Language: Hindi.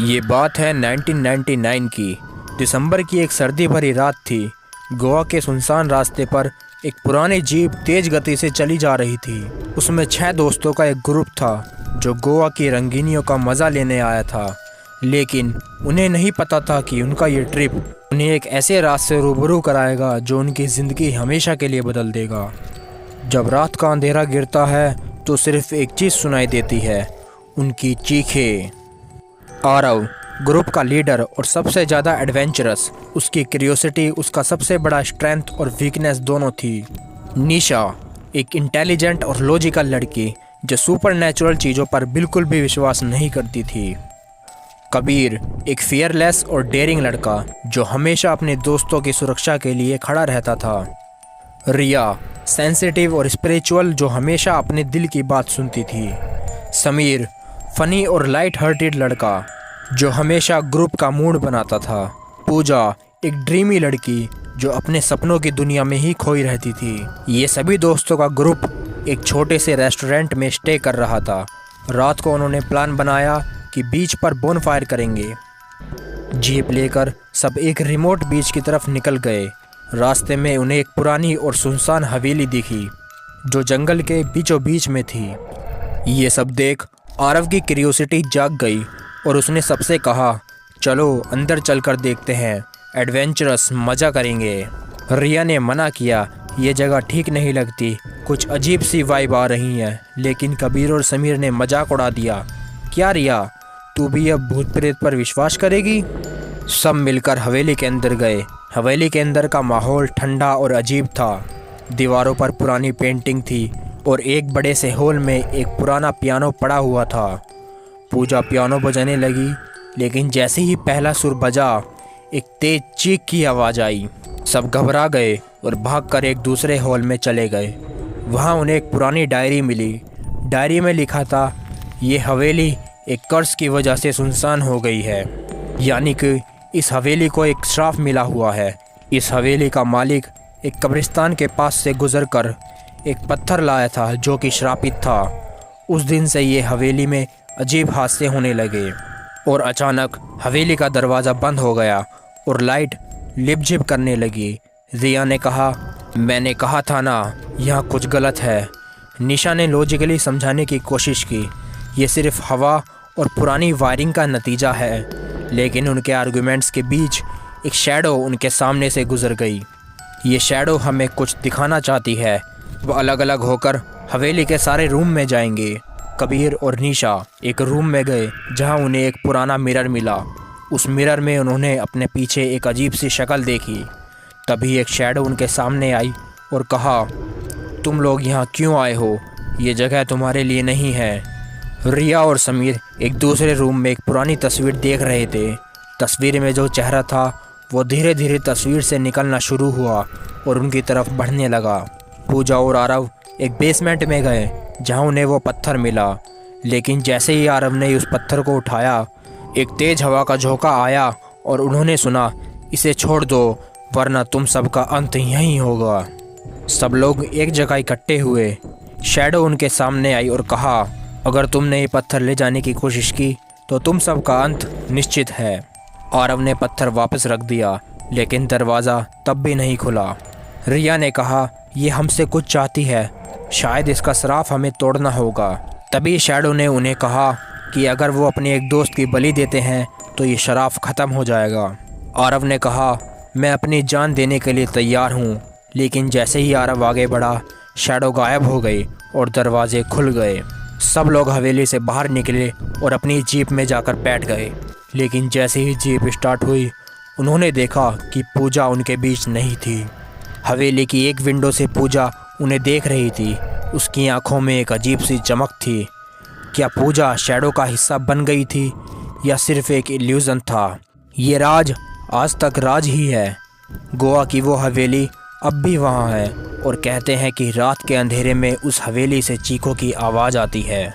ये बात है 1999 की। दिसंबर की एक सर्दी भरी रात थी। गोवा के सुनसान रास्ते पर एक पुरानी जीप तेज गति से चली जा रही थी। उसमें 6 दोस्तों का एक ग्रुप था जो गोवा की रंगीनियों का मज़ा लेने आया था। लेकिन उन्हें नहीं पता था कि उनका ये ट्रिप उन्हें एक ऐसे रास्ते से रूबरू कराएगा जो उनकी ज़िंदगी हमेशा के लिए बदल देगा। जब रात का अंधेरा गिरता है तो सिर्फ एक चीज़ सुनाई देती है, उनकी चीखें। आरव, ग्रुप का लीडर और सबसे ज़्यादा एडवेंचरस, उसकी क्यूरियोसिटी उसका सबसे बड़ा स्ट्रेंथ और वीकनेस दोनों थी। निशा, एक इंटेलिजेंट और लॉजिकल लड़की जो सुपरनैचुरल चीज़ों पर बिल्कुल भी विश्वास नहीं करती थी। कबीर, एक फियरलेस और डेयरिंग लड़का जो हमेशा अपने दोस्तों की सुरक्षा के लिए खड़ा रहता था। रिया, सेंसिटिव और स्पिरिचुअल जो हमेशा अपने दिल की बात सुनती थी। समीर, फनी और लाइट हार्टेड लड़का जो हमेशा ग्रुप का मूड बनाता था। पूजा, एक ड्रीमी लड़की जो अपने सपनों की दुनिया में ही खोई रहती थी। ये सभी दोस्तों का ग्रुप एक छोटे से रेस्टोरेंट में स्टे कर रहा था। रात को उन्होंने प्लान बनाया कि बीच पर बोनफायर करेंगे। जीप लेकर सब एक रिमोट बीच की तरफ निकल गए। रास्ते में उन्हें एक पुरानी और सुनसान हवेली दिखी जो जंगल के बीचों बीच में थी। ये सब देख आरव की क्यूरियोसिटी जाग गई और उसने सबसे कहा, चलो अंदर चलकर देखते हैं, एडवेंचरस मज़ा करेंगे। रिया ने मना किया, ये जगह ठीक नहीं लगती, कुछ अजीब सी वाइब आ रही है। लेकिन कबीर और समीर ने मजाक उड़ा दिया, क्या रिया, तू भी अब भूत प्रेत पर विश्वास करेगी? सब मिलकर हवेली के अंदर गए। हवेली के अंदर का माहौल ठंडा और अजीब था। दीवारों पर पुरानी पेंटिंग थी और एक बड़े से हॉल में एक पुराना पियानो पड़ा हुआ था। पूजा पियानो बजाने लगी, लेकिन जैसे ही पहला सुर बजा एक तेज चीख की आवाज़ आई। सब घबरा गए और भागकर एक दूसरे हॉल में चले गए। वहाँ उन्हें एक पुरानी डायरी मिली। डायरी में लिखा था, ये हवेली एक कर्ज की वजह से सुनसान हो गई है, यानी कि इस हवेली को एक श्राप मिला हुआ है। इस हवेली का मालिक एक कब्रिस्तान के पास से गुजरकर एक पत्थर लाया था जो कि श्रापित था। उस दिन से ये हवेली में अजीब हादसे होने लगे और अचानक हवेली का दरवाज़ा बंद हो गया और लाइट लिप-झिप करने लगी। रिया ने कहा, मैंने कहा था ना, यहाँ कुछ गलत है। निशा ने लॉजिकली समझाने की कोशिश की, ये सिर्फ हवा और पुरानी वायरिंग का नतीजा है। लेकिन उनके आर्गुमेंट्स के बीच एक शैडो उनके सामने से गुजर गई। ये शैडो हमें कुछ दिखाना चाहती है। वो अलग अलग होकर हवेली के सारे रूम में जाएंगे। कबीर और निशा एक रूम में गए जहां उन्हें एक पुराना मिरर मिला। उस मिरर में उन्होंने अपने पीछे एक अजीब सी शक्ल देखी। तभी एक शैडो उनके सामने आई और कहा, तुम लोग यहाँ क्यों आए हो? ये जगह तुम्हारे लिए नहीं है। रिया और समीर एक दूसरे रूम में एक पुरानी तस्वीर देख रहे थे। तस्वीर में जो चेहरा था वो धीरे धीरे तस्वीर से निकलना शुरू हुआ और उनकी तरफ बढ़ने लगा। पूजा और आरव एक बेसमेंट में गए जहां उन्हें वो पत्थर मिला। लेकिन जैसे ही आरव ने उस पत्थर को उठाया, एक तेज हवा का झोंका आया और उन्होंने सुना, इसे छोड़ दो वरना तुम सबका अंत यहीं होगा। सब लोग एक जगह इकट्ठे हुए। शैडो उनके सामने आई और कहा, अगर तुमने ये पत्थर ले जाने की कोशिश की तो तुम सबका अंत निश्चित है। आरव ने पत्थर वापस रख दिया, लेकिन दरवाज़ा तब भी नहीं खुला। रिया ने कहा, ये हमसे कुछ चाहती है, शायद इसका श्राप हमें तोड़ना होगा। तभी शैडो ने उन्हें कहा कि अगर वो अपने एक दोस्त की बलि देते हैं तो ये श्राप ख़त्म हो जाएगा। आरव ने कहा, मैं अपनी जान देने के लिए तैयार हूँ। लेकिन जैसे ही आरव आगे बढ़ा, शैडो गायब हो गई और दरवाजे खुल गए। सब लोग हवेली से बाहर निकले और अपनी जीप में जाकर बैठ गए। लेकिन जैसे ही जीप स्टार्ट हुई, उन्होंने देखा कि पूजा उनके बीच नहीं थी। हवेली की एक विंडो से पूजा उन्हें देख रही थी। उसकी आंखों में एक अजीब सी चमक थी। क्या पूजा शैडो का हिस्सा बन गई थी या सिर्फ एक इल्यूज़न था? ये राज आज तक राज ही है। गोवा की वो हवेली अब भी वहाँ है और कहते हैं कि रात के अंधेरे में उस हवेली से चीखों की आवाज़ आती है।